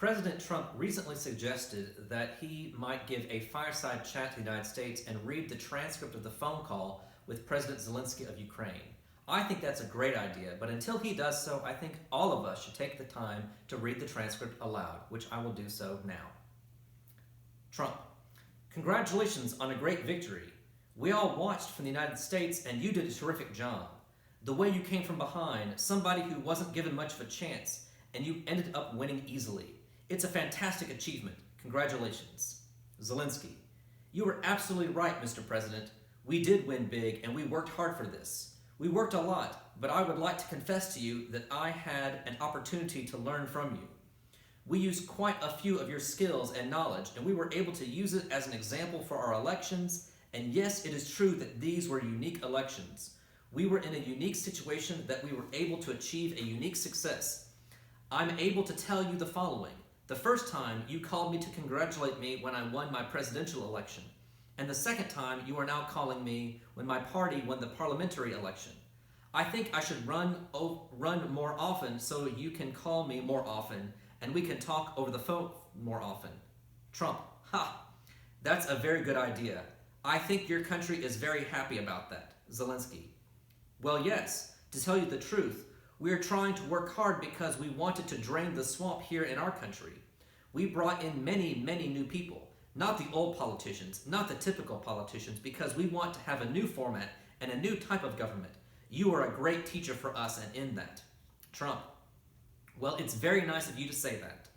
President Trump recently suggested that he might give a fireside chat to the United States and read the transcript of the phone call with President Zelenskyy of Ukraine. I think that's a great idea, but until he does so, I think all of us should take the time to read the transcript aloud, which I will do so now. Trump: congratulations on a great victory. We all watched from the United States and you did a terrific job. The way you came from behind, somebody who wasn't given much of a chance, and you ended up winning easily. It's a fantastic achievement. Congratulations. Zelenskyy: you were absolutely right, Mr. President. We did win big and we worked hard for this. We worked a lot, but I would like to confess to you that I had an opportunity to learn from you. We used quite a few of your skills and knowledge, and we were able to use it as an example for our elections, and yes, it is true that these were unique elections. We were in a unique situation that we were able to achieve a unique success. I'm able to tell you the following. The first time, you called me to congratulate me when I won my presidential election. And the second time, you are now calling me when my party won the parliamentary election. I think I should run more often so you can call me more often and we can talk over the phone more often. Trump: ha! That's a very good idea. I think your country is very happy about that. Zelenskyy: well, yes, to tell you the truth, we are trying to work hard because we wanted to drain the swamp here in our country. We brought in many new people, not the old politicians, not the typical politicians, because we want to have a new format and a new type of government. You are a great teacher for us and in that. Trump: well, it's very nice of you to say that.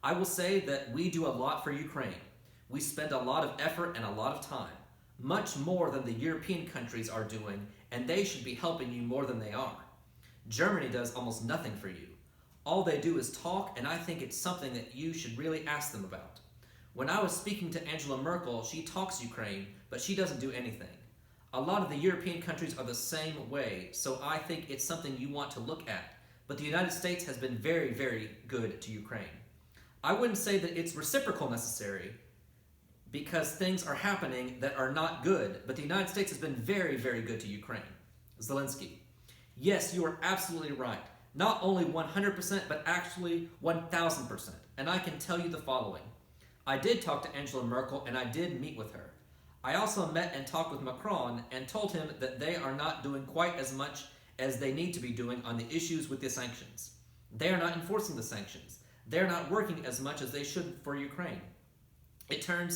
I will say that we do a lot for Ukraine. We spend a lot of effort and a lot of time, much more than the European countries are doing, and they should be helping you more than they are. Germany does almost nothing for you. All they do is talk, and I think it's something that you should really ask them about. When I was speaking to Angela Merkel, she talks Ukraine, but she doesn't do anything. A lot of the European countries are the same way, so I think it's something you want to look at. But the United States has been very good to Ukraine. I wouldn't say that it's reciprocal necessary, because things are happening that are not good, but the United States has been very good to Ukraine. Zelenskyy: yes, you are absolutely right. Not only 100%, but actually 1,000%. And I can tell you the following. I did talk to Angela Merkel and I did meet with her. I also met and talked with Macron and told him that they are not doing quite as much as they need to be doing on the issues with the sanctions. They are not enforcing the sanctions. They are not working as much as they should for Ukraine. It turns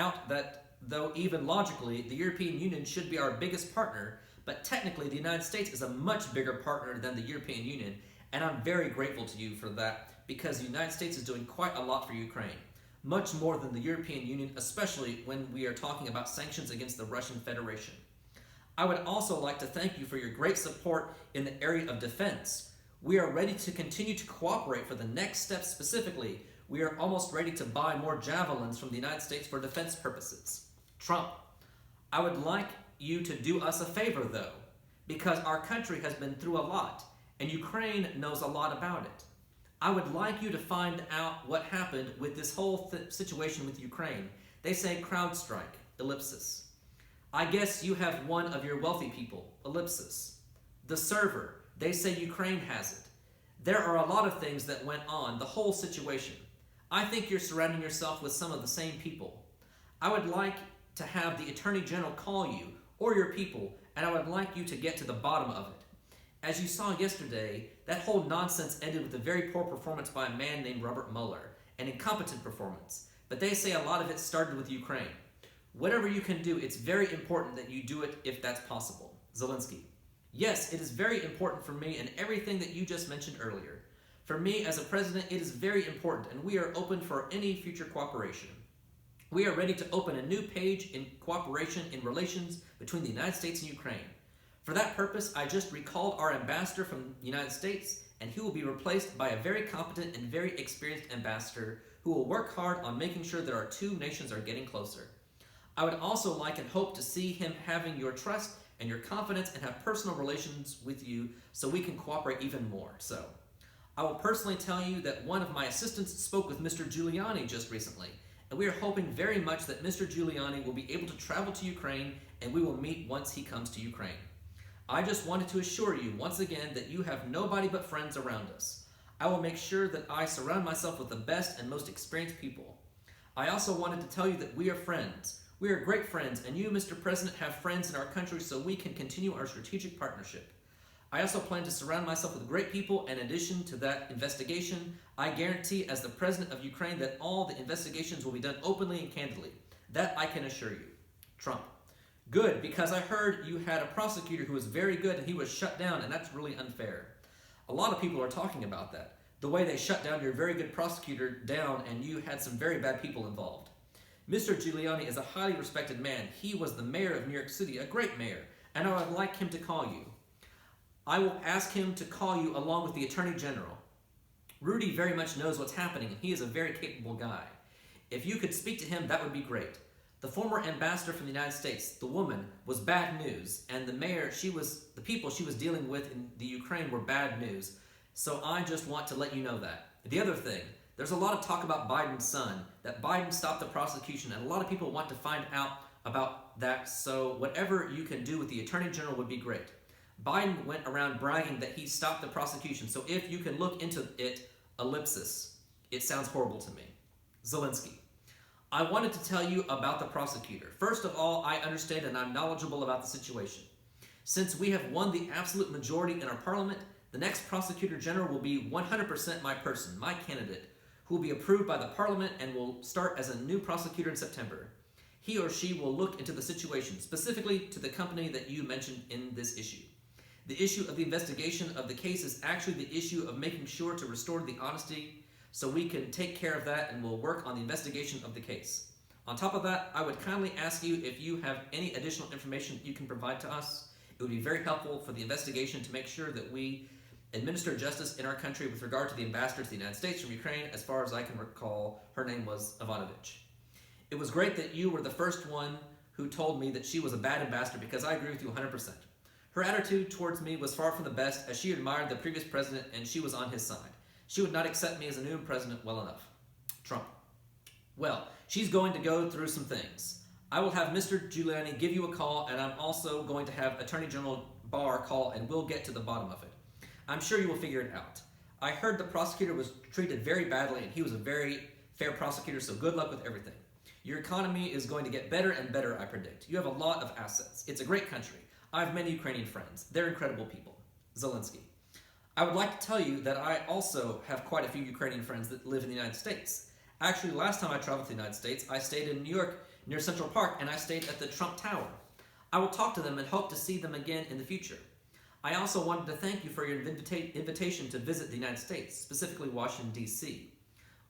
out that though even logically the European Union should be our biggest partner, but technically the United States is a much bigger partner than the European Union, and I'm very grateful to you for that because the United States is doing quite a lot for Ukraine, much more than the European Union, especially when we are talking about sanctions against the Russian Federation. I would also like to thank you for your great support in the area of defense. We are ready to continue to cooperate for the next step. Specifically, we are almost ready to buy more javelins from the United States for defense purposes. Trump: I would like you to do us a favor though, because our country has been through a lot and Ukraine knows a lot about it. I would like you to find out what happened with this whole situation with Ukraine. They say CrowdStrike, ellipsis. I guess you have one of your wealthy people, ellipsis. The server, they say Ukraine has it. There are a lot of things that went on, the whole situation. I think you're surrounding yourself with some of the same people. I would like to have the Attorney General call you or your people, and I would like you to get to the bottom of it. As you saw yesterday, that whole nonsense ended with a very poor performance by a man named Robert Mueller, an incompetent performance. But they say a lot of it started with Ukraine. Whatever you can do, it's very important that you do it if that's possible. Zelenskyy: yes, it is very important for me and everything that you just mentioned earlier. For me as a president, it is very important, and we are open for any future cooperation. We are ready to open a new page in cooperation in relations between the United States and Ukraine. For that purpose, I just recalled our ambassador from the United States, and he will be replaced by a very competent and very experienced ambassador who will work hard on making sure that our two nations are getting closer. I would also like and hope to see him having your trust and your confidence and have personal relations with you so we can cooperate even more. So, I will personally tell you that one of my assistants spoke with Mr. Giuliani just recently, and we are hoping very much that Mr. Giuliani will be able to travel to Ukraine and we will meet once he comes to Ukraine. I just wanted to assure you once again that you have nobody but friends around us. I will make sure that I surround myself with the best and most experienced people. I also wanted to tell you that we are friends. We are great friends, and you, Mr. President, have friends in our country so we can continue our strategic partnership. I also plan to surround myself with great people, and in addition to that investigation, I guarantee as the President of Ukraine that all the investigations will be done openly and candidly. That I can assure you. Trump. Good, because I heard you had a prosecutor who was very good and he was shut down, and that's really unfair. A lot of people are talking about that. The way they shut down your very good prosecutor down and you had some very bad people involved. Mr. Giuliani is a highly respected man. He was the mayor of New York City, a great mayor, and I would like him to call you. I will ask him to call you along with the Attorney General. Rudy very much knows what's happening, and he is a very capable guy. If you could speak to him, that would be great. The former ambassador from the United States, the woman, was bad news, and the mayor, the people she was dealing with in the Ukraine were bad news. So I just want to let you know that. The other thing, there's a lot of talk about Biden's son, that Biden stopped the prosecution, and a lot of people want to find out about that, so whatever you can do with the Attorney General would be great. Biden went around bragging that he stopped the prosecution, so if you can look into it, ellipsis, it sounds horrible to me. Zelenskyy. I wanted to tell you about the prosecutor. First of all, I understand and I'm knowledgeable about the situation. Since we have won the absolute majority in our parliament, the next prosecutor general will be 100% my person, my candidate, who will be approved by the parliament and will start as a new prosecutor in September. He or she will look into the situation, specifically to the company that you mentioned in this issue. The issue of the investigation of the case is actually the issue of making sure to restore the honesty, so we can take care of that and we'll work on the investigation of the case. On top of that, I would kindly ask you if you have any additional information you can provide to us. It would be very helpful for the investigation to make sure that we administer justice in our country with regard to the ambassador to the United States from Ukraine. As far as I can recall, her name was Ivanovich. It was great that you were the first one who told me that she was a bad ambassador, because I agree with you 100%. Her attitude towards me was far from the best, as she admired the previous president and she was on his side. She would not accept me as a new president well enough. Trump. Well, she's going to go through some things. I will have Mr. Giuliani give you a call, and I'm also going to have Attorney General Barr call, and we'll get to the bottom of it. I'm sure you will figure it out. I heard the prosecutor was treated very badly, and he was a very fair prosecutor, so good luck with everything. Your economy is going to get better and better, I predict. You have a lot of assets. It's a great country. I have many Ukrainian friends. They're incredible people. Zelenskyy. I would like to tell you that I also have quite a few Ukrainian friends that live in the United States. Actually, last time I traveled to the United States, I stayed in New York near Central Park, and I stayed at the Trump Tower. I will talk to them and hope to see them again in the future. I also wanted to thank you for your invitation to visit the United States, specifically Washington, D.C.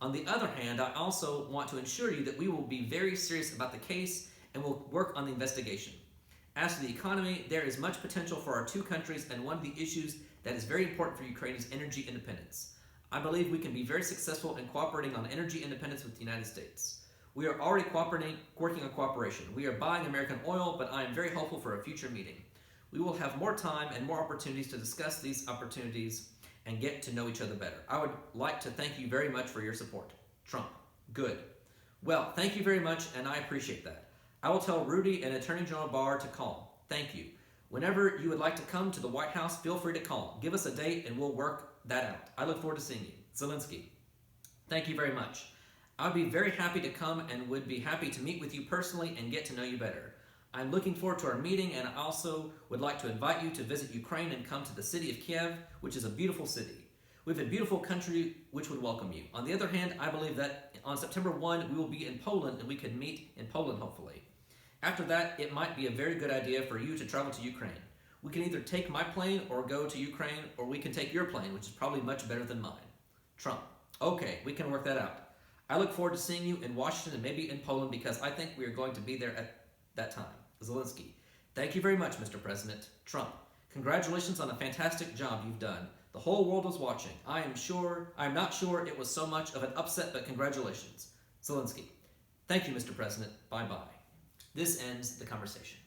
On the other hand, I also want to assure you that we will be very serious about the case and will work on the investigation. As to the economy, there is much potential for our two countries, and one of the issues that is very important for Ukraine is energy independence. I believe we can be very successful in cooperating on energy independence with the United States. We are already working on cooperation. We are buying American oil, but I am very hopeful for a future meeting. We will have more time and more opportunities to discuss these opportunities and get to know each other better. I would like to thank you very much for your support. Trump. Good. Well, thank you very much, and I appreciate that. I will tell Rudy and Attorney General Barr to call. Thank you. Whenever you would like to come to the White House, feel free to call. Give us a date and we'll work that out. I look forward to seeing you. Zelenskyy. Thank you very much. I would be very happy to come and would be happy to meet with you personally and get to know you better. I'm looking forward to our meeting, and I also would like to invite you to visit Ukraine and come to the city of Kiev, which is a beautiful city. We have a beautiful country which would welcome you. On the other hand, I believe that on September 1, we will be in Poland and we could meet in Poland, hopefully. After that, it might be a very good idea for you to travel to Ukraine. We can either take my plane or go to Ukraine, or we can take your plane, which is probably much better than mine. Trump. Okay, we can work that out. I look forward to seeing you in Washington and maybe in Poland, because I think we are going to be there at that time. Zelenskyy. Thank you very much, Mr. President. Trump. Congratulations on a fantastic job you've done. The whole world was watching. I am not sure it was so much of an upset, but congratulations. Zelenskyy. Thank you, Mr. President. Bye-bye. This ends the conversation.